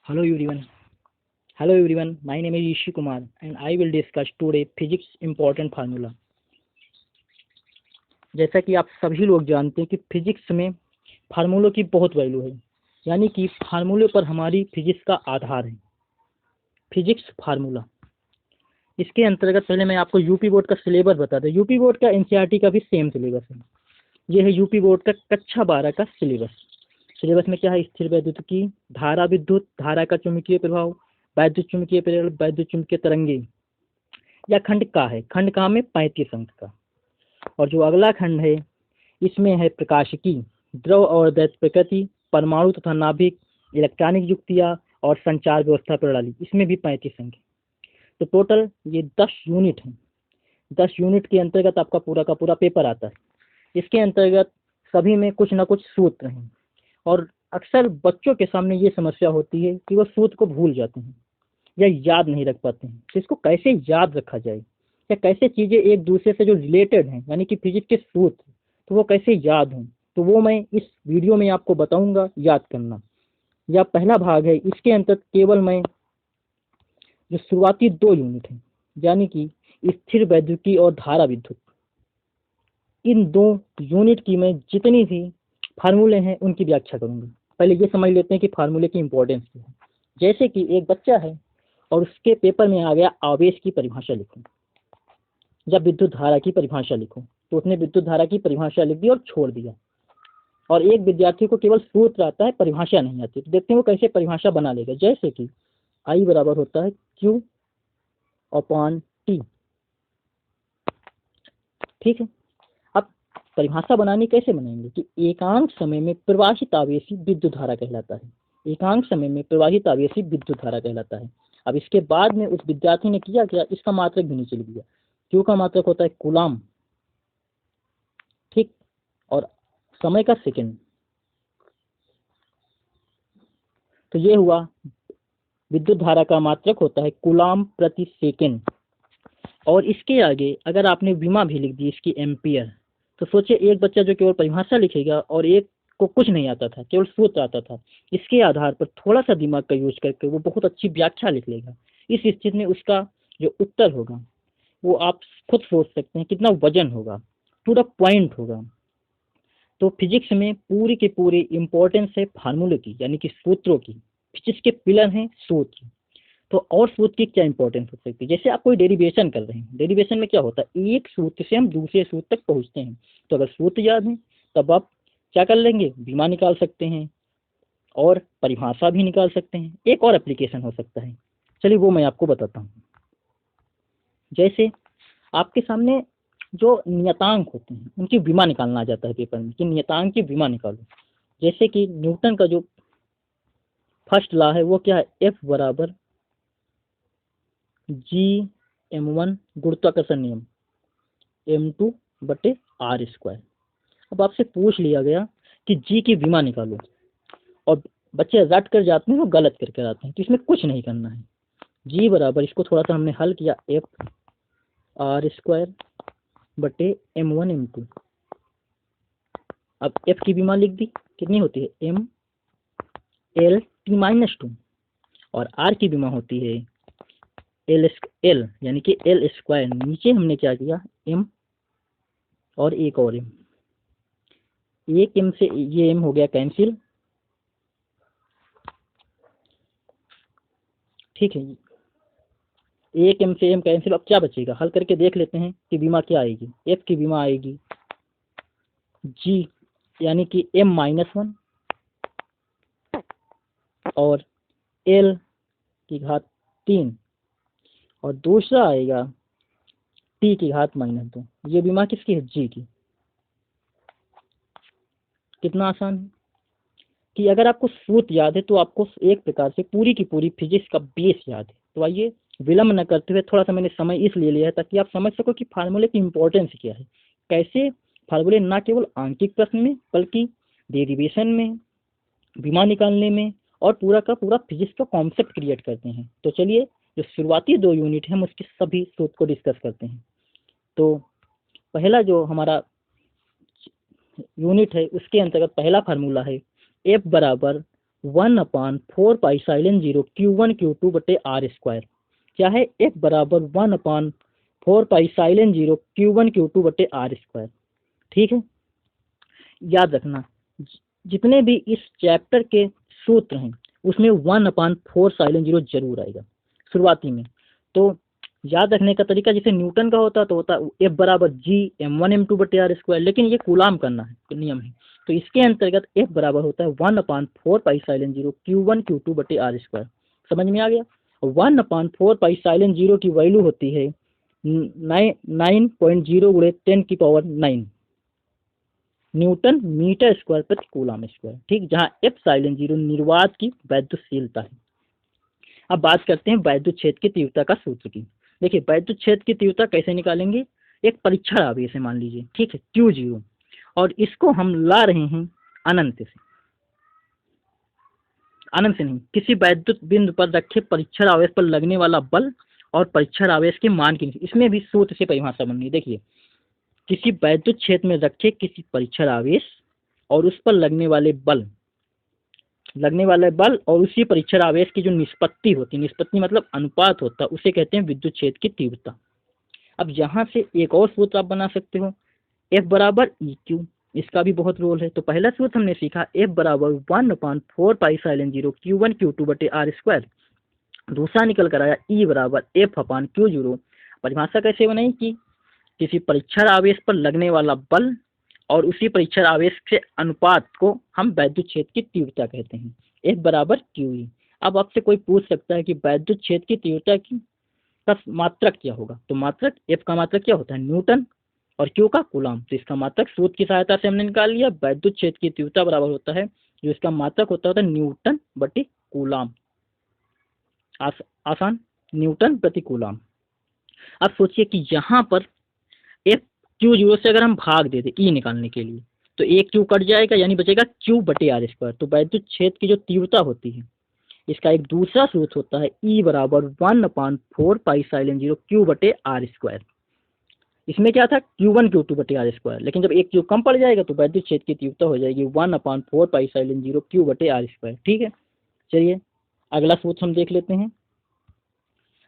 Hello everyone. Hello everyone. My name is Ishi Kumar and I will discuss today physics important formula. जैसा कि आप सभी लोग जानते हैं कि फिजिक्स में फार्मूलों की बहुत वैल्यू है, यानी कि फार्मूले पर हमारी फिजिक्स का आधार है। फिजिक्स फार्मूला, इसके अंतर्गत पहले मैं आपको यूपी बोर्ड का सिलेबस बता दूं। यूपी बोर्ड का एनसीईआरटी का भी सेम सिलेबस है। यह है यूपी बोर्ड का कक्षा 12 का सिलेबस। सिलेबस में क्या है? स्थिर वैद्युत की धारा, विद्युत धारा का चुंबकीय प्रभाव, वैद्युत चुंबकीय प्रेरण, वैद्युत चुंबकीय तरंगे, या खंड का है। खंड का में 35 अंक का। और जो अगला खंड है इसमें है प्रकाशिकी, द्रव और दैत्य प्रकृति, परमाणु तथा नाभिक, इलेक्ट्रॉनिक युक्तियाँ और संचार व्यवस्था प्रणाली, इसमें भी 35 अंक है। तो टोटल ये 10 यूनिट है। 10 यूनिट के अंतर्गत आपका पूरा का पूरा पेपर आता है। इसके अंतर्गत सभी में कुछ ना कुछ सूत्र हैं और अक्सर बच्चों के सामने ये समस्या होती है कि वो सूत्र को भूल जाते हैं या याद नहीं रख पाते हैं। तो इसको कैसे याद रखा जाए या कैसे चीज़ें एक दूसरे से जो रिलेटेड हैं, यानी कि फिजिक्स के सूत्र, तो वो कैसे याद हों, तो वो मैं इस वीडियो में आपको बताऊंगा याद करना। यह पहला भाग है। इसके अंतर्गत केवल मैं जो शुरुआती 2 यूनिट हैं, यानी कि स्थिर वैद्युति और धारा विद्युत, इन 2 यूनिट की मैं जितनी भी फार्मूले हैं उनकी व्याख्या करूंगा। पहले ये समझ लेते हैं कि फार्मूले की इंपॉर्टेंस क्या है। जैसे कि एक बच्चा है और उसके पेपर में आ गया आवेश की परिभाषा लिखो या विद्युत धारा की परिभाषा लिखो, तो उसने विद्युत धारा की परिभाषा लिख दी और छोड़ दिया। और एक विद्यार्थी को केवल सूत्र आता है, परिभाषा नहीं आती, तो देखते हैं वो कैसे परिभाषा बना लेगा। जैसे कि आई बराबर होता है क्यू अपॉन टी। ठीक है, अब परिभाषा बनानी कैसे बनाएंगे कि एकांक समय में प्रवाहित आवेशी विद्युत धारा कहलाता है। एकांक समय में प्रवाहित आवेशी विद्युत धारा कहलाता है। अब इसके बाद में उस विद्यार्थी ने किया क्या, इसका मात्रक भी नीचे लिख दिया। क्यू का मात्रक होता है कूलाम, ठीक, और समय का सेकंड। तो ये हुआ विद्युत धारा का मात्रक होता है कूलाम प्रति सेकंड। और इसके आगे अगर आपने विमा भी लिख दी इसकी एम्पियर, तो सोचिए एक बच्चा जो केवल परिभाषा लिखेगा और एक को कुछ नहीं आता था, केवल सूत्र आता था, इसके आधार पर थोड़ा सा दिमाग का यूज करके वो बहुत अच्छी व्याख्या लिख लेगा। इस स्थिति में उसका जो उत्तर होगा वो आप खुद सोच सकते हैं कितना वजन होगा, टू द पॉइंट होगा। तो फिजिक्स में पूरी की पूरी इंपॉर्टेंस है फार्मूले की, यानी कि सूत्रों की। फिजिक्स के पिलर हैं सूत्र। तो और सूत्र की क्या इंपॉर्टेंस हो सकती है? जैसे आप कोई डेरिवेशन कर रहे हैं, डेरिवेशन में क्या होता है, एक सूत्र से हम दूसरे सूत्र तक पहुंचते हैं। तो अगर सूत्र याद है तब आप क्या कर लेंगे, विमा निकाल सकते हैं और परिभाषा भी निकाल सकते हैं। एक और एप्लीकेशन हो सकता है, चलिए वो मैं आपको बताता हूँ। जैसे आपके सामने जो नियतांक होते हैं उनकी विमा निकालना आ जाता है पेपर में कि नियतांक की विमा निकालो। जैसे कि न्यूटन का जो फर्स्ट लॉ है वो क्या है, एफ बराबर G m1 गुरुत्वाकर्षण नियम m2 बटे आर स्क्वायर। अब आपसे पूछ लिया गया कि जी की विमा निकालो और बच्चे रट कर जाते हैं, वो गलत करके आते हैं, तो इसमें कुछ नहीं करना है। जी बराबर, इसको थोड़ा सा हमने हल किया, एफ आर स्क्वायर बटे m1 m2। अब एफ की विमा लिख दी, कितनी होती है, एम एल टी माइनस 2, और आर की विमा होती है एल यानी कि एल स्क्वायर। नीचे हमने क्या किया, एम और एक और एम, एक एम से ये एम हो गया कैंसिल। ठीक है, एक एम से एम कैंसिल। अब क्या बचेगा, हल करके देख लेते हैं कि बीमा क्या आएगी। एफ की बीमा आएगी जी यानी कि एम माइनस 1 और एल की घात 3, और दूसरा आएगा टी की घात -2। ये बीमा किसकी है, जी की। कितना आसान है कि अगर आपको सूत्र याद है तो आपको एक प्रकार से पूरी की पूरी फिजिक्स का बेस याद है। तो आइए विलंब न करते हुए, थोड़ा सा मैंने समय इसलिए लिया है ताकि आप समझ सको कि फार्मूले की इंपॉर्टेंस क्या है, कैसे फार्मूले ना केवल आंकिक प्रश्न में बल्कि डेरिवेशन में, विमा निकालने में, और पूरा का पूरा फिजिक्स का कॉन्सेप्ट क्रिएट करते हैं। तो चलिए जो शुरुआती 2 यूनिट हैं हम उसके सभी सूत्र को डिस्कस करते हैं। तो पहला जो हमारा यूनिट है उसके अंतर्गत पहला फार्मूला है एफ बराबर 1/4π/0 Q1 Q2 बटे आर स्क्वायर। क्या है? F बराबर 1/4π/0 Q1 Q2 बटे आर स्क्वायर। ठीक है, याद रखना जितने भी इस चैप्टर के सूत्र हैं उसमें 1/4π/0 जरूर आएगा शुरुआती में। तो याद रखने का तरीका जैसे न्यूटन का होता तो होता F बराबर G(m1m2 बटे आर स्क्वायर), लेकिन ये कूलाम करना है तो नियम है। तो इसके अंतर्गत F बराबर होता है 1/4π/0 Q1 Q2 बटे आर स्क्वायर। समझ में आ गया? 1/4π/0 की वैल्यू होती है 9.0 × 10⁹ न्यूटन मीटर स्क्वायर प्रति कूलाम स्क्वायर। ठीक, जहाँ F0 निर्वात की वैद्युतशीलता है। अब बात करते हैं वैद्युत क्षेत्र की तीव्रता का सूत्र की। देखिए वैद्युत क्षेत्र की तीव्रता कैसे निकालेंगे? एक परीक्षण आवेश है मान लीजिए, ठीक है, Q0, और इसको हम ला रहे हैं अनंत से, अनंत से नहीं, किसी वैद्युत बिंदु पर रखे परीक्षण आवेश पर लगने वाला बल और परीक्षण आवेश के मान की, इसमें भी सूत्र से परिभाषा बननी है। देखिए किसी वैद्युत क्षेत्र में रखे किसी परीक्षण आवेश और उस पर लगने वाले बल और उसी परीक्षण आवेश की जो निष्पत्ति होती है, निष्पत्ति मतलब अनुपात होता है, उसे कहते हैं विद्युत क्षेत्र की तीव्रता। अब यहाँ से एक और सूत्र आप बना सकते हो, F बराबर EQ, इसका भी बहुत रोल है। तो पहला सूत्र हमने सीखा F बराबर 1/4π/0 Q1 Q2 बटे आर स्क्वायर। दूसरा निकल कर आया E बराबर F/Q0। परिभाषा कैसे बनाई कि किसी परीक्षण आवेश पर लगने वाला बल और उसी परीक्षण आवेश के अनुपात को हम वैद्युत क्षेत्र की तीव्रता कहते हैं। F बराबर QE। अब आपसे कोई पूछ सकता है कि वैद्युत क्षेत्र की तीव्रता की का मात्रक क्या होगा? तो मात्रक F का मात्रक क्या होता है? न्यूटन, और Q का कूलाम। तो इसका मात्रक सूत्र की सहायता से हमने निकाल लिया। वैद्युत क्षेत्र की तीव्रता बराबर होता है जो इसका मात्रक होता है न्यूटन बटे कूलाम। आसान, न्यूटन प्रति कूलाम। अब सोचिए कि यहाँ पर F Q0 से अगर हम भाग दे दें E निकालने के लिए तो एक Q कट जाएगा, यानी बचेगा Q बटे आर स्क्वायर। तो वैद्युत क्षेत्र की जो तीव्रता होती है इसका एक दूसरा सूत्र होता है E बराबर 1/4π/0 Q बटे आर स्क्वायर। इसमें क्या था? Q1 Q2 बटे आर स्क्वायर, लेकिन जब एक Q कम पड़ जाएगा तो वैद्युत क्षेत्र की तीव्रता हो जाएगी 1/4π/0 Q बटे आर स्क्वायर। ठीक है, चलिए अगला सूत्र हम देख लेते हैं।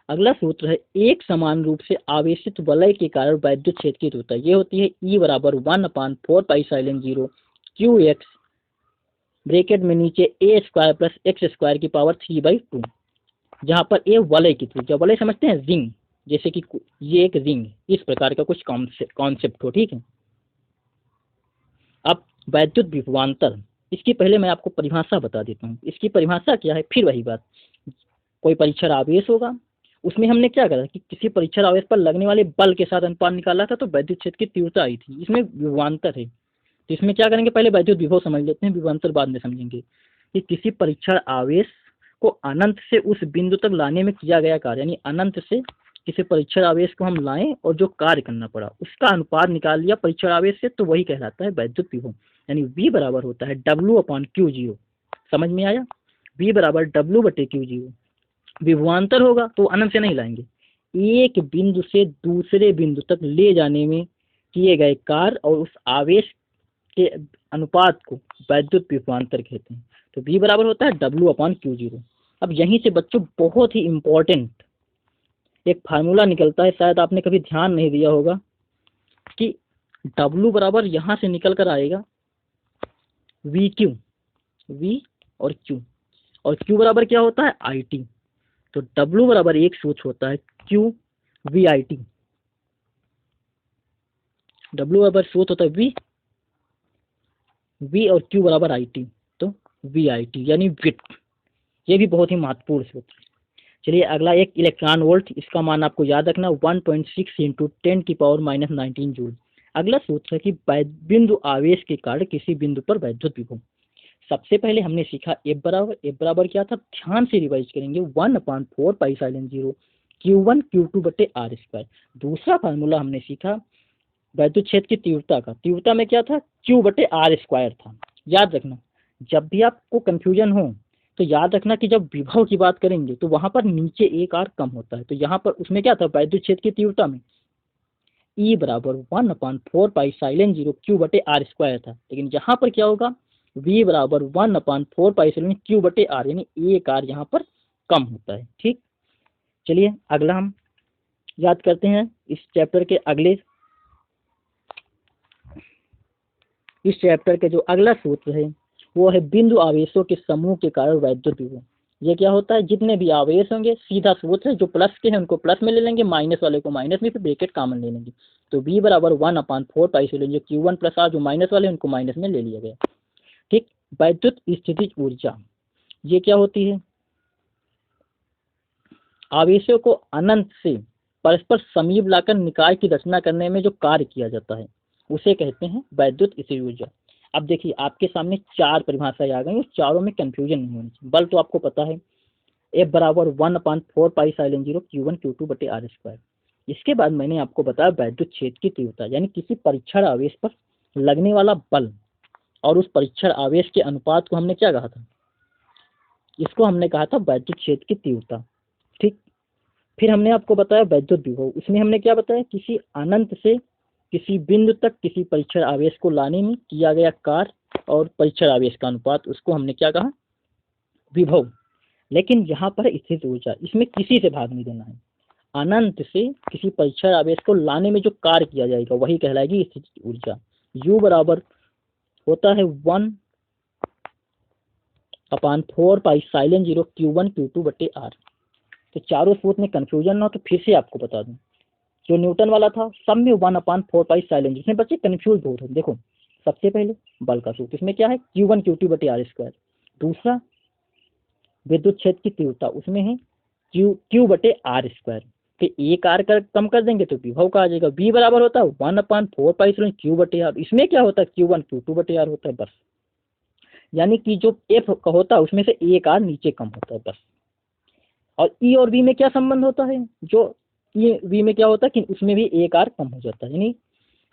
अगला सूत्र है एक समान रूप से आवेशित वलय के कारण वैद्युत क्षेत्र की तीव्रता। ये होती है E बराबर 1/4π/0 QX ब्रैकेट में नीचे a square plus x square की पावर 3/2, जहाँ पर a वलय की त्रिज्या, वलय समझते हैं रिंग, जैसे कि ये एक रिंग, इस प्रकार का कुछ कॉन्सेप्ट हो। ठीक है, अब वैद्युत विभवांतर, इसकी पहले मैं आपको परिभाषा बता देता हूँ। इसकी परिभाषा क्या है? फिर वही बात, कोई परीक्षण आवेश होगा, उसमें हमने क्या करा कि किसी परीक्षण आवेश पर लगने वाले बल के साथ अनुपात निकाला था तो वैद्युत क्षेत्र की तीव्रता आई थी। इसमें विभवांतर है, तो इसमें क्या करेंगे? पहले वैद्युत विभव समझ लेते हैं, विभवांतर बाद में समझेंगे। कि किसी परीक्षण आवेश को अनंत से उस बिंदु तक लाने में किया गया कार्य, यानी अनंत से किसी परीक्षण आवेश को हम लाएं और जो कार्य करना पड़ा उसका अनुपात निकाल लिया परीक्षण आवेश से, तो वही कहलाता है वैद्युत विभव। यानी V बराबर होता है W/Q0। समझ में आया? V बराबर W/Q0। विभवांतर होगा तो अनंत से नहीं लाएंगे, एक बिंदु से दूसरे बिंदु तक ले जाने में किए गए कार्य और उस आवेश के अनुपात को वैद्युत विभवांतर कहते हैं। तो V बराबर होता है W/Q0। अब यहीं से बच्चों बहुत ही इंपॉर्टेंट एक फार्मूला निकलता है, शायद आपने कभी ध्यान नहीं दिया होगा कि W बराबर यहाँ से निकल कर आएगा VQ, V और Q, और Q बराबर क्या होता है? IT। तो W बराबर एक सूत्र होता है QVIT। W बराबर सूत्र होता है V और Q बराबर IT, तो VIT यानी विट। ये भी बहुत ही महत्वपूर्ण सूत्र है। चलिए अगला एक इलेक्ट्रॉन वोल्ट, इसका मान आपको याद रखना 1.6 × 10⁻⁻19 जूल। अगला सूत्र है कि बिंदु आवेश के कारण किसी बिंदु पर वैद्युत विभव। सबसे पहले हमने सीखा F बराबर क्या था? ध्यान से रिवाइज करेंगे 1/4π/0 Q1 Q2 बटे आर स्क्वायर। दूसरा फार्मूला हमने सीखा वैद्युत क्षेत्र की तीव्रता का, तीव्रता में क्या था? Q बटे आर स्क्वायर था। याद रखना, जब भी आपको कंफ्यूजन हो तो याद रखना कि जब विभव की बात करेंगे तो वहां पर नीचे एक आर कम होता है, तो यहाँ पर उसमें क्या था? वैद्युत क्षेत्र की तीव्रता में E बराबर 1/4π/0 Q बटे आर स्क्वायर था, लेकिन यहाँ पर क्या होगा? V बराबर 1/4 Q बटे R, यानी एक R यहाँ पर कम होता है। ठीक, चलिए अगला हम याद करते हैं। इस चैप्टर के जो अगला सूत्र है वो है बिंदु आवेशों के समूह के कारण वैद्युत विभव। ये क्या होता है, जितने भी आवेश होंगे सीधा सूत्र है, जो प्लस के हैं उनको प्लस में ले लेंगे, माइनस वाले को माइनस में, फिर ब्रैकेट कॉमन ले लेंगे। तो V बराबर 1/4 जो Q1 प्लस R जो माइनस वाले उनको माइनस में ले लिया गया। ठीक, वैद्युत स्थितिज ऊर्जा ये क्या होती है, आवेशों को अनंत से परस्पर समीप लाकर निकाय की रचना करने में जो कार्य किया जाता है उसे कहते हैं वैद्युत स्थितिज ऊर्जा। अब देखिए आपके सामने चार परिभाषाएं आ गई, उस चारों में कंफ्यूजन नहीं होनी चाहिए। बल तो आपको पता है, F बराबर 1/4 Q1 Q2 बटे R²। इसके बाद मैंने आपको बताया वैद्युत क्षेत्र की तीव्रता, यानी किसी परीक्षण आवेश पर लगने वाला बल और उस परीक्षण आवेश के अनुपात को हमने क्या कहा था, इसको हमने कहा था वैद्युत क्षेत्र की तीव्रता। ठीक, फिर हमने आपको बताया वैद्युत विभव, उसमें हमने क्या बताया, किसी अनंत से किसी बिंदु तक किसी परीक्षण आवेश को लाने में किया गया कार्य और परीक्षण आवेश का अनुपात, उसको हमने क्या कहा, विभव। लेकिन यहाँ पर स्थित ऊर्जा, इसमें किसी से भाग नहीं देना है, अनंत से किसी परीक्षण आवेश को लाने में जो कार्य किया जाएगा वही कहलाएगी स्थित ऊर्जा। U बराबर होता है 1/4 Q1 Q2 बटे R। तो चारों सूत्र में कंफ्यूजन ना हो तो फिर से आपको बता दूं, जो न्यूटन वाला था सब में 1/4 इसमें बच्चे कंफ्यूज बहुत होते। देखो सबसे पहले बल का सूत्र, इसमें क्या है Q1 Q2 बटे R²। दूसरा विद्युत क्षेत्र की तीव्रता, उसमें है Q बटे R²। फिर एक R कम कर देंगे तो विभव का आ जाएगा। V बराबर होता है 1/4 Q बटे R। इसमें क्या होता है Q1 Q2 बटे R होता है बस, यानी कि जो F का होता है उसमें से एक R नीचे कम होता है बस। और E और V में क्या संबंध होता है, जो E V में क्या होता है कि उसमें भी एक R कम हो जाता है। यानी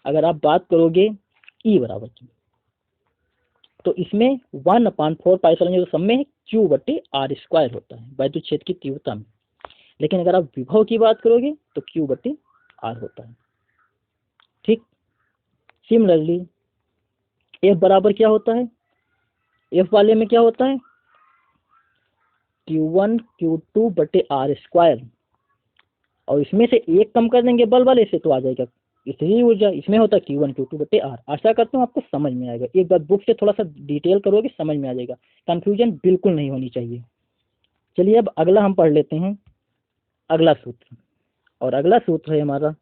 अगर आप बात करोगे E बराबर की, तो इसमें 1/4 जो सब में है Q बटे R² होता है वैद्युत क्षेत्र की तीव्रता में। लेकिन अगर आप विभव की बात करोगे तो Q बटे R होता है। ठीक, सिमिलरली F बराबर क्या होता है, F वाले में क्या होता है Q1 Q2 बटे R², और इसमें से एक कम कर देंगे बल वाले से तो आ जाएगा स्थितिज ऊर्जा। इसमें होता है Q1 Q2 बटे R। आशा करता हूँ आपको समझ में आएगा, एक बार बुक से थोड़ा सा डिटेल करोगे समझ में आ जाएगा, कंफ्यूजन बिल्कुल नहीं होनी चाहिए। चलिए अब अगला हम पढ़ लेते हैं अगला सूत्र, और अगला सूत्र है हमारा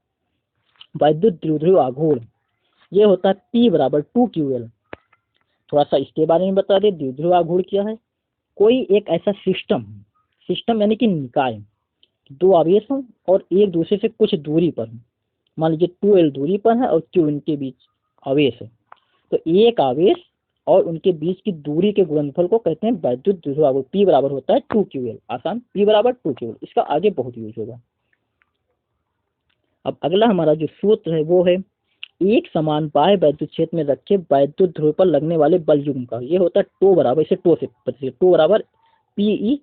वैद्युत द्विध्रुव आघूर्ण। ये होता है P बराबर 2QL। थोड़ा सा इसके बारे में बता दें, द्विध्रुव आघूर्ण क्या है, कोई एक ऐसा सिस्टम यानी कि निकाय, दो आवेश हों और एक दूसरे से कुछ दूरी पर हो, मान लीजिए 2L दूरी पर है और Q इनके बीच आवेश है, तो एक आवेश और उनके बीच की दूरी के गुणनफल को कहते हैं वैद्युत द्विध्रुव आघूर्ण। P बराबर होता है 2QL, आसान, P बराबर 2QL, इसका आगे बहुत यूज होगा। अब अगला हमारा जो सूत्र है वो है एक समान बाह्य वैद्युत क्षेत्र में रखे वैद्युत ध्रुव पर लगने वाले बल युग्म का। ये होता है टो बराबर, इसे टो से टो बराबर PE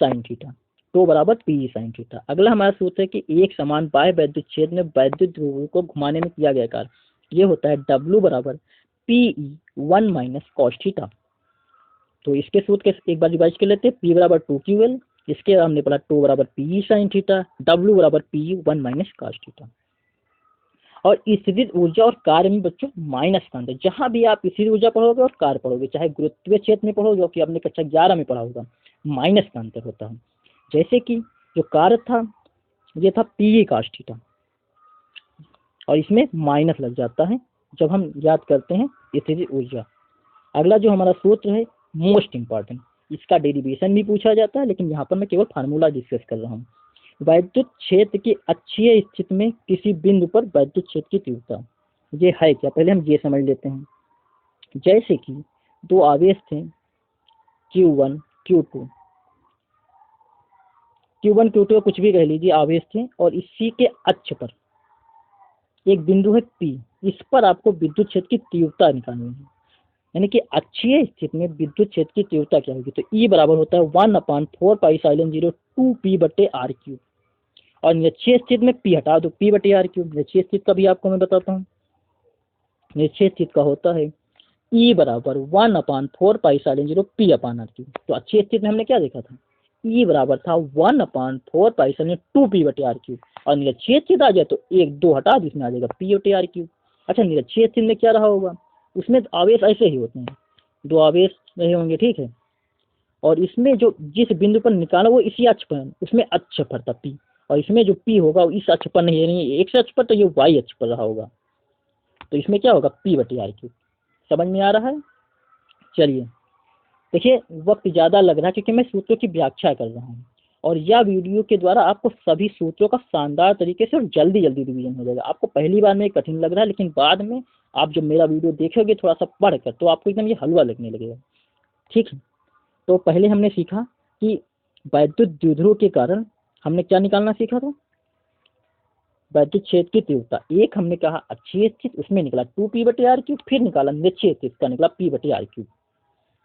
sin थीटा, टो बराबर PE sin थीटा। अगला हमारा सूत्र है कि एक समान बाह्य वैद्युत क्षेत्र में वैद्युत ध्रुव को घुमाने में किया गया कार्य, ये होता है W बराबर PE 1 माइनस cos थीटा। तो इसके सूत्र के एक बार रिवाइज कर लेते हैं, P बराबर 2QL, इसके हमने पढ़ा टो बराबर PE sin थीटा, W बराबर PE 1 माइनस cos थीटा। और स्थितिज ऊर्जा और कार्य में बच्चों माइनस का अंतर, जहां भी आप स्थितिज ऊर्जा पढ़ोगे और कार्य पढ़ोगे, चाहे गुरुत्वीय क्षेत्र में पढ़ोगे जो कि आपने कक्षा 11 में पढ़ा होगा, माइनस का अंतर होता है। जैसे कि जो कार्य था ये था PE cos थीटा, और इसमें माइनस लग जाता है जब हम याद करते हैं स्थितिज ऊर्जा। अगला जो हमारा सूत्र है मोस्ट इंपॉर्टेंट, इसका डेरिवेशन भी पूछा जाता है, लेकिन यहाँ पर मैं केवल फार्मूला डिस्कस कर रहा हूँ। वैद्युत क्षेत्र की अक्षीय स्थिति में किसी बिंदु पर वैद्युत क्षेत्र की तीव्रता, ये है क्या, पहले हम ये समझ लेते हैं। जैसे कि दो आवेश थे Q1 Q2, कुछ भी कह लीजिए आवेश थे, और इसी के अक्ष पर एक बिंदु है P, इस पर आपको विद्युत क्षेत्र की तीव्रता निकालनी है। यानी कि अक्षीय स्थिति में विद्युत क्षेत्र की तीव्रता क्या होगी, तो E बराबर होता है 1/4 2P बटे R³। और निरक्षीय स्थिति में P हटा दो, P बटे R³। निरक्षीय स्थिति का भी आपको मैं बताता हूँ, निरक्षीय स्थिति का होता है E बराबर 1/4 P अपान आर क्यूब। तो अच्छी स्थिति में हमने क्या देखा था, E बराबर था 1/4 2P बटे आर क्यूब, और निरक्षीय स्थिति आ जाए तो 1 2 हटा दो, इसमें आ जाएगा P बटे आर क्यूब। अच्छा, निरक्षीय स्थिति में क्या रहा होगा, उसमें आवेश ऐसे ही होते हैं, दो आवेश रहे होंगे, ठीक है, और इसमें जो जिस बिंदु पर निकाला वो इसी अक्ष पर, उसमें अक्ष पर था P, और इसमें जो P होगा इस अक्ष पर नहीं, एक अक्ष पर, तो ये Y अक्ष पर रहा होगा, तो इसमें क्या होगा P बटे आर क्यूब। समझ में आ रहा है। चलिए देखिए, वक्त ज़्यादा लग रहा है क्योंकि मैं सूत्रों की व्याख्या कर रहा हूँ, और यह वीडियो के द्वारा आपको सभी सूत्रों का शानदार तरीके से और जल्दी जल्दी रिवीजन हो जाएगा। आपको पहली बार में कठिन लग रहा है, लेकिन बाद में आप जब मेरा वीडियो देखोगे थोड़ा सा पढ़कर, तो आपको एकदम ये हलवा लगने लगेगा, ठीक है। तो पहले हमने सीखा कि वैद्युत द्विध्रुव के कारण हमने क्या निकालना सीखा था, वैद्युत क्षेत्र की तीव्रता। एक हमने कहा अक्षीय स्थिति, उसमें निकला 2P बटे आर क्यूब, फिर निकाला निरक्षीय स्थिति का, निकला P बटे आर क्यूब।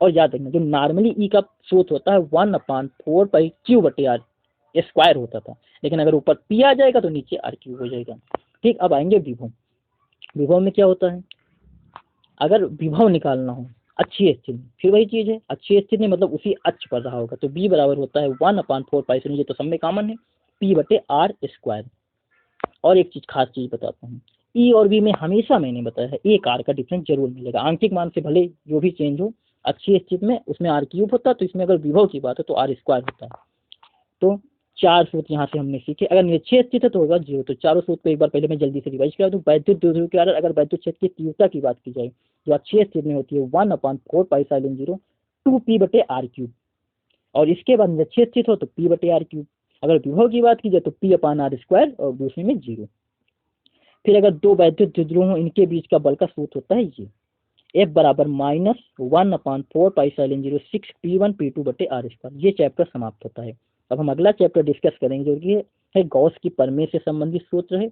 और याद रखना, जो नॉर्मली E का सूत्र होता है 1/4 बटे आर स्क्वायर होता था, लेकिन अगर ऊपर P आ जाएगा तो नीचे आर क्यूब हो जाएगा, ठीक। अब आएंगे विभव। विभव में क्या होता है, अगर विभव निकालना हो अच्छी स्थिति में, फिर वही चीज़ है, अच्छी स्थिति में मतलब उसी अक्ष पर रहा होगा, तो B बराबर होता है 1/4 से, ये तो सब में कॉमन है, P बटे आर स्क्वायर। और एक चीज़, खास चीज़ बताता हूँ, E और V में हमेशा मैंने बताया है 1 R का डिफरेंस जरूर मिलेगा, आंशिक मान से भले जो भी चेंज हो, अच्छी स्थिति में उसमें आर क्यूब होता है, तो इसमें अगर विभव की बात है तो आर स्क्वायर होता है। तो 4 सूत्र यहाँ से हमने सीखे। अगर निरक्षीय स्थिति तो होगा 0। तो चारों सूत्र को एक बार पहले मैं जल्दी से रिवाइज करा दूँ। वैद्युत द्विध्रुव के कारण अगर वैद्युत क्षेत्र की तीव्रता की बात की जाए, जो अच्छी स्थिति में होती है 1/4 2P बटे आर क्यूब, और इसके बाद निरक्षीय स्थिति हो तो P बटे आर क्यूब। अगर विभव की बात की जाए तो P अपान आर स्क्वायर, और दूसरे में 0। फिर अगर दो वैद्युत द्विध्रुव हो, इनके बीच का बल का सूत्र होता है ये, F बराबर -1/4 6P1 P2 बटे आर स्क्वायर। ये चैप्टर समाप्त होता है। अब हम अगला चैप्टर डिस्कस करेंगे जो कि है गॉस की प्रमेय से संबंधित सूत्र है।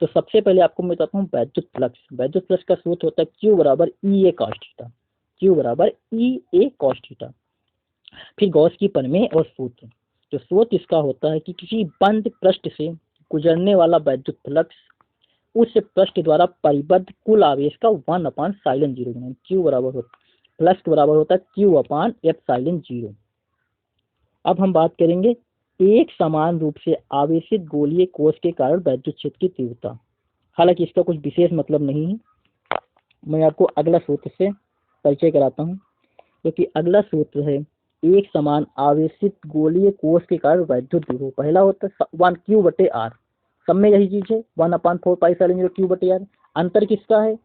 तो सबसे पहले आपको मैं बताता हूँ वैद्युत फ्लक्स। वैद्युत फ्लक्स का सूत्र होता है Q बराबर EA cos थीटा। Q बराबर EA cos थीटा। फिर गॉस की प्रमेय और सूत्र, जो सूत्र इसका होता है कि किसी बंद पृष्ठ से गुजरने वाला वैद्युत फ्लक्स उस पृष्ठ द्वारा परिबद्ध कुल आवेश का 1/साइलेंट 0 Q बराबर होता फ्लक्स के बराबर होता है Q/F0। अब हम बात करेंगे एक समान रूप से आवेशित गोलीय कोश के कारण वैद्युत क्षेत्र की तीव्रता। हालांकि इसका कुछ विशेष मतलब नहीं है, मैं आपको अगला सूत्र से परिचय कराता हूँ। क्योंकि अगला सूत्र है एक समान आवेशित गोलीय कोश के कारण वैद्युत विभव। पहला होता है 1Q बटे आर, सब में यही चीज है 1/4 Q बटे आर। अंतर किसका है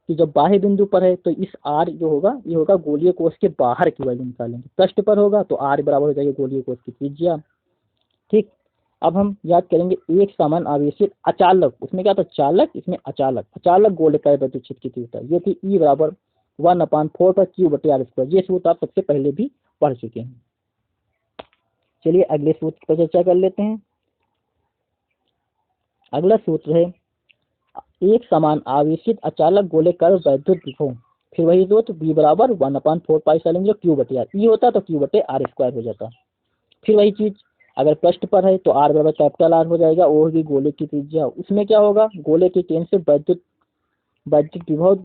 कि जब बाह्य बिंदु पर है तो इस आर जो होगा ये होगा गोलीय कोश के बाहर की वैल्यू निकालेंगे। पृष्ठ पर होगा तो आर बराबर हो जाएगा गोलीय कोश की त्रिज्या, ठीक। अब हम याद करेंगे एक समान आवेशित अचालक, उसमें क्या था चालक, इसमें अचालक, अचालक गोलकाय वैद्युत क्षेत्र की तीव्रता ये थी E बराबर 1/4 Q बटे आर स्क्वायर। ये सूत्र आप सबसे पहले भी पढ़ चुके हैं। चलिए अगले सूत्र पर चर्चा कर लेते हैं। अगला सूत्र है एक समान आवेशित अचालक गोलेकार वैद्युत विभव। फिर वही सूत्र B बराबर 1/4 Q बटे आर। E होता तो Q बटे आर स्क्वायर हो जाता। फिर वही चीज अगर पृष्ठ पर है तो R बराबर कैपिटल R हो जाएगा, वो होगी गोले की त्रिज्या। उसमें क्या होगा गोले के केंद्र से वैद्युत विभव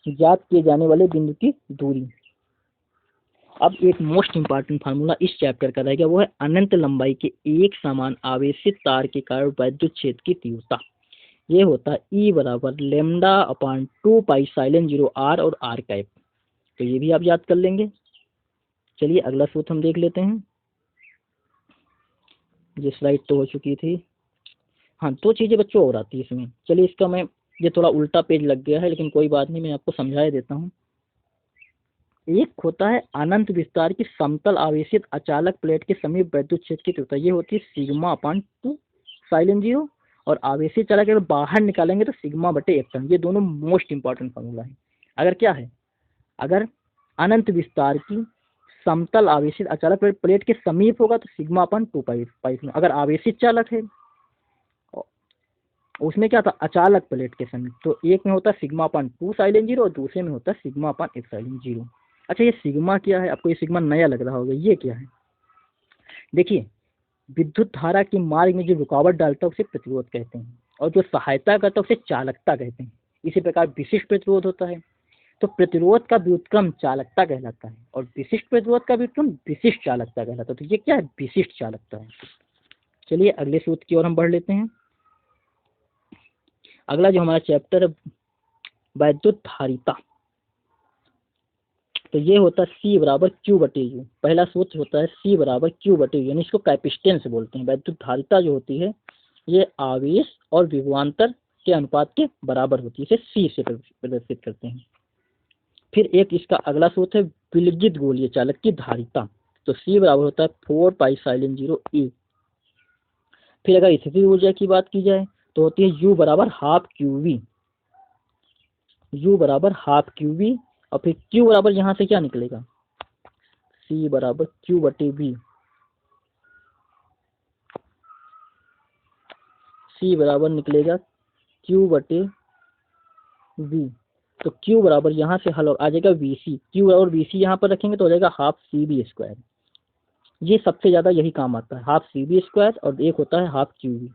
ज्ञात किए जाने वाले बिंदु की दूरी। अब एक मोस्ट इंपॉर्टेंट फार्मूला इस चैप्टर का रहेगा, वो है अनंत लंबाई के एक समान आवेशित तार के कारण वैद्युत क्षेत्र की तीव्रता। ये होता है E बराबर λ/2 साइलेंट 0 R और R कैप। तो ये भी आप याद कर लेंगे। चलिए अगला सूत्र हम देख लेते हैं। ये स्लाइड तो हो चुकी थी। हाँ, दो चीज़ें बच्चों और आती है इसमें। चलिए इसका मैं ये थोड़ा उल्टा पेज लग गया है, लेकिन कोई बात नहीं, मैं आपको समझा देता हूँ। एक होता है अनंत विस्तार की समतल आवेशित अचालक प्लेट के समीप वैद्युत क्षेत्र की तीव्रता। ये होती है σ/2 साइलेंट 0, और आवेशित चालक अगर बाहर निकालेंगे तो सिग्मा बटे एप्सिलॉन। ये दोनों मोस्ट इंपॉर्टेंट फार्मूला है। अगर क्या है, अगर अनंत विस्तार की समतल आवेशित अचालक प्लेट के समीप होगा तो σ/2 में। अगर आवेशित चालक है उसमें क्या था अचालक प्लेट के समीप, तो एक में होता है σ/2 साइलेंट 0 और दूसरे में होता है σ/ε0। अच्छा, ये सिग्मा क्या है? आपको ये सिग्मा नया लग रहा होगा, ये क्या है? देखिए, विद्युत धारा के मार्ग में जो रुकावट डालता है उसे प्रतिरोध कहते हैं, और जो सहायता करता है उसे चालकता कहते हैं। इसी प्रकार विशिष्ट प्रतिरोध होता है। तो प्रतिरोध का व्युत्क्रम चालकता कहलाता है और विशिष्ट प्रतिरोध का व्युत्क्रम विशिष्ट चालकता कहलाता है। तो ये क्या है? विशिष्ट चालकता है। चलिए अगले सूत्र की ओर हम बढ़ लेते हैं। अगला जो हमारा चैप्टर है वैद्युत धारिता, तो ये होता है C बराबर Q बटे U। पहला सूत्र होता है C बराबर Q बटे U, यानी इसको कैपेसिटेंस बोलते हैं। वैद्युत धारिता जो होती है ये आवेश और विभवांतर के अनुपात के बराबर होती है, इसे C से प्रदर्शित करते हैं। फिर एक इसका अगला सूत्र है विलगित गोलीय चालक की धारिता, तो C बराबर होता है 4 पाई साइलेंट 0 E। फिर अगर स्थितिज ऊर्जा की बात की जाए तो होती है U बराबर हाफ QV, U बराबर हाफ QV। और फिर Q बराबर यहाँ से क्या निकलेगा? C बराबर Q बटे V, C बराबर निकलेगा Q बटे V। तो Q बराबर यहाँ से हल आ जाएगा VC, Q और VC यहाँ पर रखेंगे तो हो जाएगा हाफ CB स्क्वायर। ये सबसे ज़्यादा यही काम आता है, हाफ CB स्क्वायर और एक होता है हाफ QV।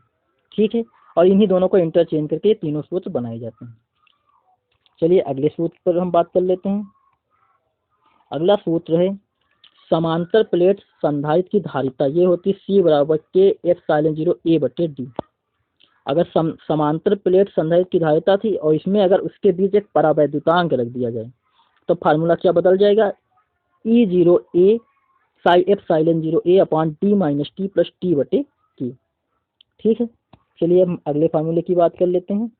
ठीक है, और इन्हीं दोनों को इंटरचेंज करके ये तीनों सूत्र बनाए जाते हैं। चलिए अगले सूत्र पर हम बात कर लेते हैं। अगला सूत्र है समांतर प्लेट संधारित्र की धारिता, ये होती है C बराबर K एप्सिलॉन 0 A बटे D। अगर समांतर प्लेट संधारित्र की धारिता थी और इसमें अगर उसके बीच एक परावैद्युतांक रख दिया जाए तो फार्मूला क्या बदल जाएगा? E0A Sai epsilon 0 A upon D minus T plus T बटे T। ठीक है, चलिए हम अगले फार्मूले की बात कर लेते हैं।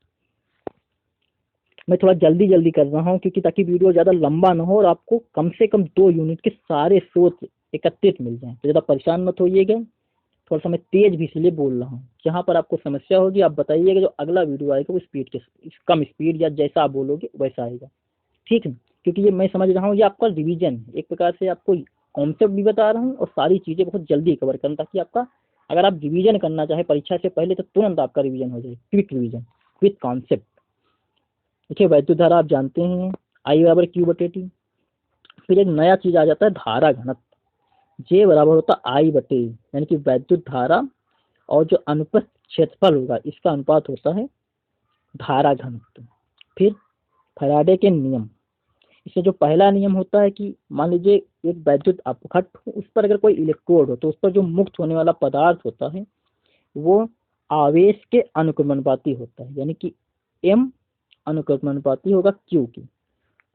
मैं थोड़ा जल्दी कर रहा हूँ क्योंकि ताकि वीडियो ज़्यादा लंबा ना हो और आपको कम से कम 2 यूनिट के सारे सूत्र एकत्रित मिल जाएं, तो ज़्यादा परेशान मत होइएगा। थोड़ा सा मैं तेज भी इसलिए बोल रहा हूँ, जहाँ पर आपको समस्या होगी आप बताइएगा, जो अगला वीडियो आएगा वो स्पीड के कम स्पीड या जैसा आप बोलोगे वैसा आएगा। ठीक है, क्योंकि ये मैं समझ रहा हूँ ये आपका रिवीजन है, एक प्रकार से आपको कॉन्सेप्ट भी बता रहा हूँ और सारी चीज़ें बहुत जल्दी कवर करना, ताकि आपका अगर आप रिवीजन करना चाहे परीक्षा से पहले तो तुरंत आपका रिवीजन हो जाए, क्विक रिवीजन विथ कॉन्सेप्ट। देखिए वैद्युत धारा आप जानते हैं I बराबर Q बटे T। फिर एक नया चीज आ जाता है धारा घनत्व, J बराबर होता है I बटे, यानी कि वैद्युत धारा और जो अनुप्रस्थ क्षेत्रफल होगा इसका अनुपात होता है धारा घनत्व। फिर फैराडे के नियम, इससे जो पहला नियम होता है कि मान लीजिए एक वैद्युत अपघट हो, उस पर अगर कोई इलेक्ट्रोड हो तो उस पर जो मुक्त होने वाला पदार्थ होता है वो आवेश के अनुक्रमानुपाती होता है, यानी कि M अनुक्रमानुपाती होगा Q की।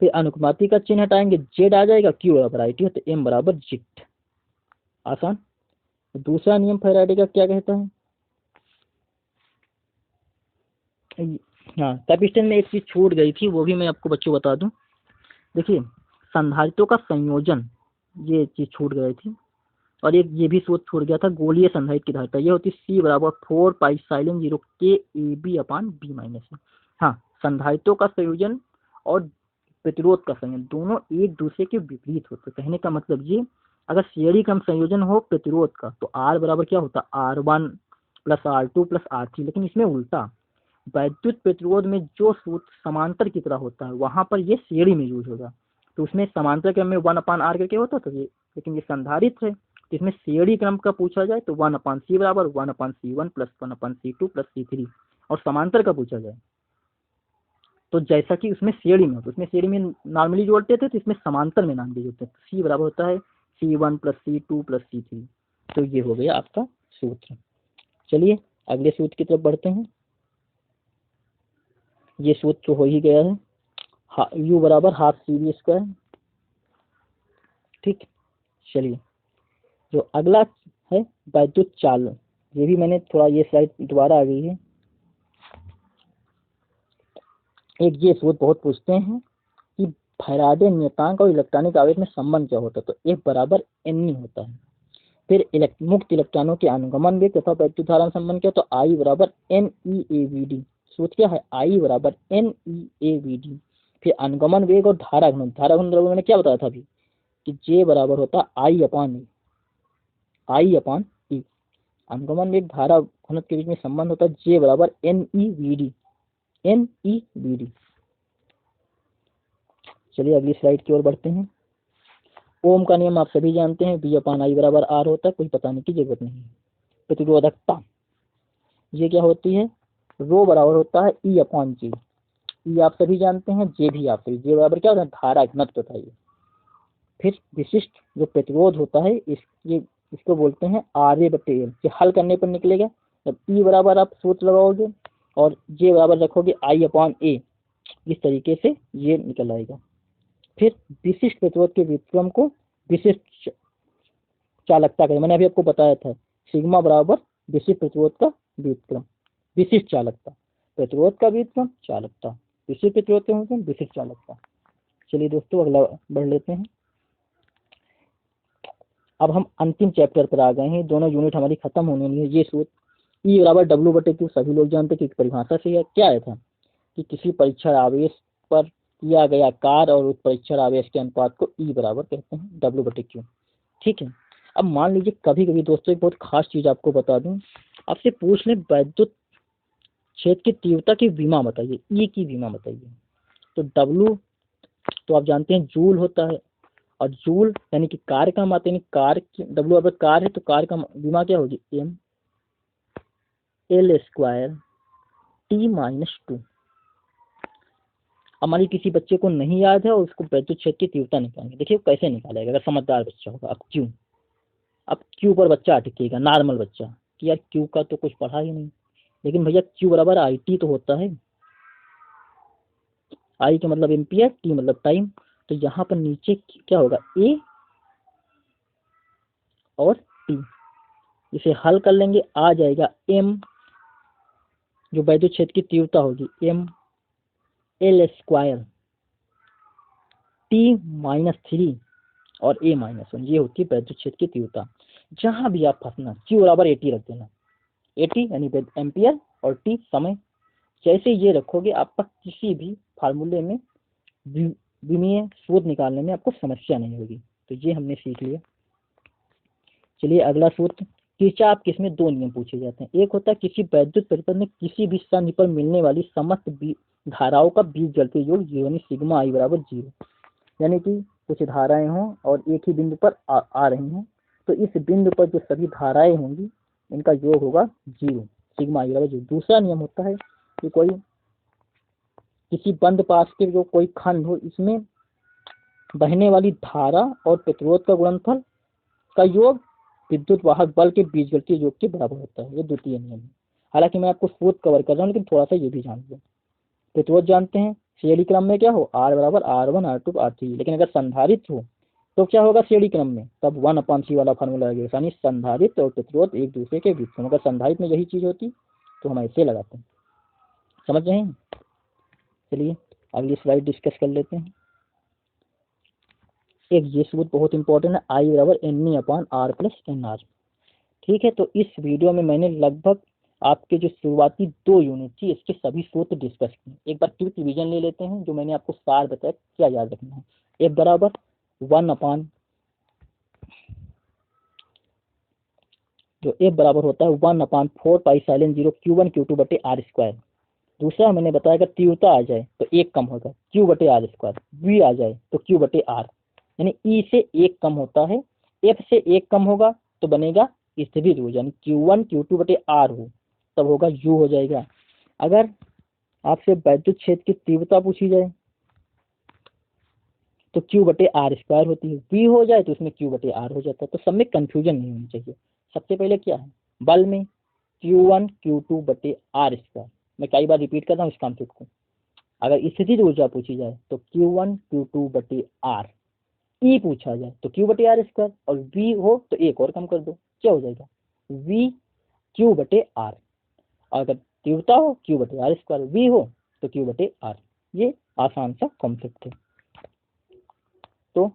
फिर अनुक्रमाती का चिन्ह हटाएंगे, Z आ जाएगा, Q बराबर IT हो तो M बराबर जिट। आसान। दूसरा नियम फैराडे का क्या कहता है? हाँ, कैपेसिटेंस में एक चीज छूट गई थी, वो भी मैं आपको बच्चों बता दूं। देखिए संधारित्रों का संयोजन, ये चीज छूट गई थी। और एक ये भी सूत्र छूट गया था गोलीय संधारित्र की धारिता, ये होती है C बराबर 4 पाई साइलेंट 0 K AB अपान B माइनस। हाँ, संधारित्रों का संयोजन और प्रतिरोध का संयोजन दोनों एक दूसरे के विपरीत होते हैं। कहने का मतलब ये, अगर श्रेणी क्रम संयोजन हो प्रतिरोध का तो R बराबर क्या होता है? R1 plus R2 plus R3। लेकिन इसमें उल्टा, वैद्युत प्रतिरोध में जो सूत्र समांतर की तरह होता है वहां पर ये श्रेणी में यूज होगा, तो उसमें समांतर क्रम में 1 अपान R करके होता था ये, लेकिन ये संधारित्र है तो इसमें श्रेणी क्रम का पूछा जाए तो 1 अपान C बराबर 1 अपान C1 प्लस 1 अपान C2 प्लस C3। और समांतर का पूछा जाए तो जैसा कि उसमें श्रेणी में, तो उसमें श्रेणी में नॉर्मली जोड़ते थे तो इसमें समांतर में नाम दिए होते हैं। C बराबर होता है C1 plus C2 plus C3। तो ये हो गया आपका सूत्र। चलिए अगले सूत्र की तरफ बढ़ते हैं। ये सूत्र तो हो ही गया है, U बराबर हाफ CB स्क्वायर। ठीक, चलिए जो अगला है वैद्युत चालन, ये भी मैंने थोड़ा, ये स्लाइड दोबारा आ गई है। एक ये सूत्र बहुत पूछते हैं कि फैराडे नियतांक और इलेक्ट्रॉनिक आवेश में संबंध क्या होता है, तो F बराबर NE होता है। फिर मुक्त इलेक्ट्रॉनों के अनुगमन वेग तथा वैद्युत धारा में संबंध क्या, तो I बराबर NEAVD। सूत्र क्या है? I बराबर NEAVD। फिर अनुगमन वेग और धारा घनत्व, धारा घनत्व मैंने क्या बताया था अभी कि J बराबर होता है I अपान E। अनुगमन वेग धारा घनत्व के बीच में संबंध होता है J बराबर NEVD। चलिए अगली स्लाइड की ओर बढ़ते हैं। ओम का नियम आप सभी जानते हैं, V अपान I बराबर R होता है, कोई बताने की जरूरत नहीं है। प्रतिरोधकता ये क्या होती है? रो बराबर होता है E अपान G। ई आप सभी जानते हैं, जे भी आप सभी, जे बराबर क्या होता है, धारा घनत्व होता है ये। फिर विशिष्ट जो प्रतिरोध होता है इसको बोलते हैं RA/L। ये हल करने पर निकलेगा, जब ई बराबर आप सूत्र लगाओगे और जे बराबर रखोगे I/A, इस तरीके से ये निकल आएगा। फिर विशिष्ट प्रतिरोध के व्युत्क्रम को विशिष्ट चालकता का, मैंने अभी आपको बताया था, सिग्मा बराबर विशिष्ट प्रतिरोध का व्युत्क्रम, विशिष्ट चालकता, प्रतिरोध का व्युत्क्रम चालकता, विशिष्ट प्रतिरोध का व्युत्क्रम विशिष्ट चालकता। चलिए दोस्तों अगला बढ़ लेते हैं। अब हम अंतिम चैप्टर पर आ गए हैं, दोनों यूनिट हमारी खत्म होने वाली है। ये सूत्र E बराबर W/Q सभी लोग जानते हैं कि परिभाषा से क्या आया था कि किसी परीक्षण आवेश पर किया गया कार्य और उस परीक्षण आवेश के अनुपात को E बराबर कहते हैं W/Q। ठीक है, अब मान लीजिए कभी कभी दोस्तों एक बहुत खास चीज आपको बता दूं, आपसे पूछ लें वैद्युत क्षेत्र की तीव्रता की विमा बताइए, E की विमा बताइए, तो W तो आप जानते हैं जूल होता है, और जूल यानी कि कार्य का मात्रा, यानी कार्य W बराबर कार्य है तो कार्य का विमा क्या होगी, mL² T-2। अब मान किसी बच्चे को नहीं याद है और उसको वैद्युत क्षेत्र की तीव्रता निकालेंगे, देखिए कैसे निकालेगा अगर समझदार बच्चा होगा। अब क्यू पर बच्चा अटकेगा, नॉर्मल बच्चा कि यार क्यू का तो कुछ पढ़ा ही नहीं, लेकिन भैया क्यू बराबर IT तो होता है, आई का मतलब एम्पियर, टी मतलब टाइम, तो यहाँ पर नीचे क्या होगा, ए और टी, इसे हल कर लेंगे, आ जाएगा एम जो वैद्युत क्षेत्र की तीव्रता होगी mL² T-3 और A-1, ये होती है वैद्युत क्षेत्र की तीव्रता। जहां भी आप फंसना Q बराबर AT रख देना, AT यानी एम्पियर और T समय, जैसे ये रखोगे आपका किसी भी फार्मूले में विमीय सूत्र निकालने में आपको समस्या नहीं होगी। तो ये हमने सीख लिया। चलिए अगला सूत्र, किरचॉफ के इसमें दो नियम पूछे जाते हैं, एक होता है किसी वैद्युत परिपथ में किसी भी स्थान पर मिलने वाली समस्त धाराओं का बीजगणितीय योग यानी सिग्मा I बराबर 0, यानी कि कुछ धाराएं हों और एक ही बिंदु पर आ रही हों, तो इस बिंदु पर जो सभी धाराएं होंगी इनका योग होगा 0, सिग्मा I बराबर 0। दूसरा नियम होता है कि कोई किसी बंद पास के जो कोई खंड हो, इसमें बहने वाली धारा और प्रतिरोध का गुणनफल का योग विद्युत वाहक बल के बीजगणितीय योग के बराबर होता है, ये द्वितीय नियम है। हालांकि मैं आपको सूत्र कवर कर रहा हूँ, लेकिन थोड़ा सा ये भी जान लो। प्रतिरोध जानते हैं श्रेणी क्रम में क्या हो, R बराबर R1 R2 R3, लेकिन अगर संधारित्र हो तो क्या होगा श्रेणी क्रम में, तब 1/C वाला फार्मूला लगेगा, यानी संधारित्र और प्रतिरोध एक दूसरे के बीच में, अगर संधारित्र में यही चीज होती तो हम ऐसे लगाते हैं, समझ रहे हैं। चलिए अगली स्लाइड डिस्कस कर लेते हैं। एक ये सूत्र बहुत इंपॉर्टेंट है, I बराबर NE/R+NR। ठीक है, तो इस वीडियो में मैंने लगभग आपके जो शुरुआती 2 यूनिट थी इसके सभी सूत्र डिस्कस किए। एक बार क्विक रिवीजन ले लेते हैं, जो मैंने आपको सार बताया क्या याद रखना है। F बराबर 1 जो F बराबर होता है 1/4πε0 Q1Q2/R²। दूसरा मैंने बताया अगर तीव्रता आ जाए तो 1 कम होगा Q/R², V आ जाए तो Q/R, यानी E से 1 कम होता है, F से 1 कम होगा तो बनेगा स्थिर ऊर्जा, यानी Q1Q2/R हो तब होगा U हो जाएगा। अगर आपसे वैद्युत क्षेत्र की तीव्रता पूछी जाए तो Q/R² होती है, V हो जाए तो उसमें Q/R हो जाता है, तो सब में कंफ्यूजन नहीं होनी चाहिए। सबसे पहले क्या है, बल में Q1Q2/R², मैं कई बार रिपीट कर रहा हूँ इस कॉन्सेप्ट को। अगर स्थितिज ऊर्जा पूछी जाए तो Q1Q2/R, E पूछा जाए तो Q/R², और V हो तो एक और कम कर दो, क्या हो जाएगा V Q/R। अगर तीव्रता हो Q/R², V हो तो Q/R। ये आसान सा कॉन्सेप्ट है। तो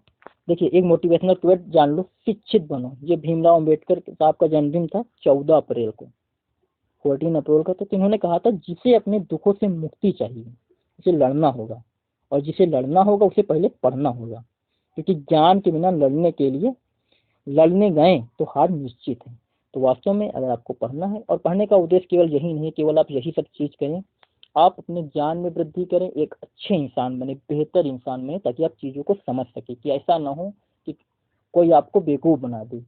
देखिए एक मोटिवेशनल क्वेट जान लो, शिक्षित बनो। ये भीमराव अंबेडकर साहब का जन्मदिन था 14 अप्रैल को, 14 अप्रैल का, तो इन्होंने कहा था जिसे अपने दुखों से मुक्ति चाहिए उसे लड़ना होगा, और जिसे लड़ना होगा उसे पहले पढ़ना होगा, क्योंकि ज्ञान के बिना लड़ने गए तो हार निश्चित है। तो वास्तव में अगर आपको पढ़ना है, और पढ़ने का उद्देश्य केवल यही नहीं है केवल आप यही सब चीज करें, आप अपने ज्ञान में वृद्धि करें, एक अच्छे इंसान बने, बेहतर इंसान बने, ताकि आप चीजों को समझ सके, कि ऐसा ना हो कि कोई आपको बेवकूफ बना दे।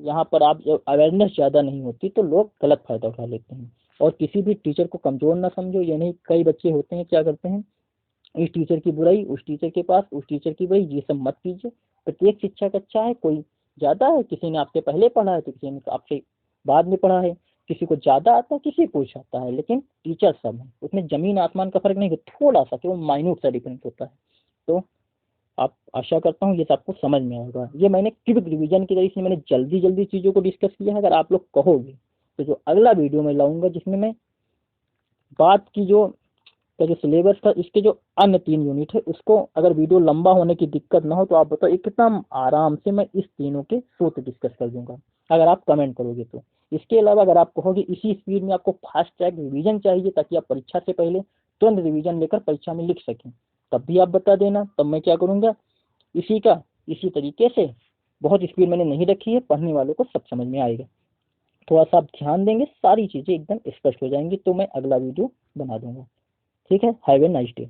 यहाँ पर आप जब अवेयरनेस ज़्यादा नहीं होती तो लोग गलत फायदा उठा लेते हैं, और किसी भी टीचर को कमज़ोर ना समझो। ये नहीं, कई बच्चे होते हैं क्या करते हैं, इस टीचर की बुराई उस टीचर के पास, उस टीचर की बुराई, ये सब मत कीजिए। प्रत्येक शिक्षक अच्छा है, कोई ज़्यादा है, किसी ने आपसे पहले पढ़ा है तो किसी ने आपसे बाद में पढ़ा है, किसी को ज़्यादा आता है, किसी को कुछ आता है, लेकिन टीचर सब है, उसमें ज़मीन आसमान का फ़र्क नहीं है, थोड़ा सा केवल माइन्यूट सा डिफरेंस होता है। तो आप, आशा करता हूँ ये सब आपको समझ में आएगा। ये मैंने क्विक रिवीजन के तरीके से मैंने जल्दी जल्दी चीज़ों को डिस्कस किया है। अगर आप लोग कहोगे तो जो अगला वीडियो मैं लाऊंगा जिसमें मैं बात की जो का जो सिलेबस था, इसके जो अन्य 3 यूनिट है उसको, अगर वीडियो लंबा होने की दिक्कत ना हो तो आप बताओ, एकदम आराम से मैं इस तीनों के सूत्र डिस्कस कर दूंगा, अगर आप कमेंट करोगे तो। इसके अलावा अगर आप कहोगे इसी स्पीड में आपको फास्ट ट्रैक रिवीजन चाहिए ताकि आप परीक्षा से पहले तुरंत रिवीजन लेकर परीक्षा में लिख सकें, तब भी आप बता देना, तब मैं क्या करूँगा इसी तरीके से। बहुत स्पीड मैंने नहीं रखी है, पढ़ने वालों को सब समझ में आएगा। थोड़ा सा आप ध्यान देंगे, सारी चीज़ें एकदम स्पष्ट हो जाएंगी, तो मैं अगला वीडियो बना दूंगा। ठीक है, हैव ए नाइस डे।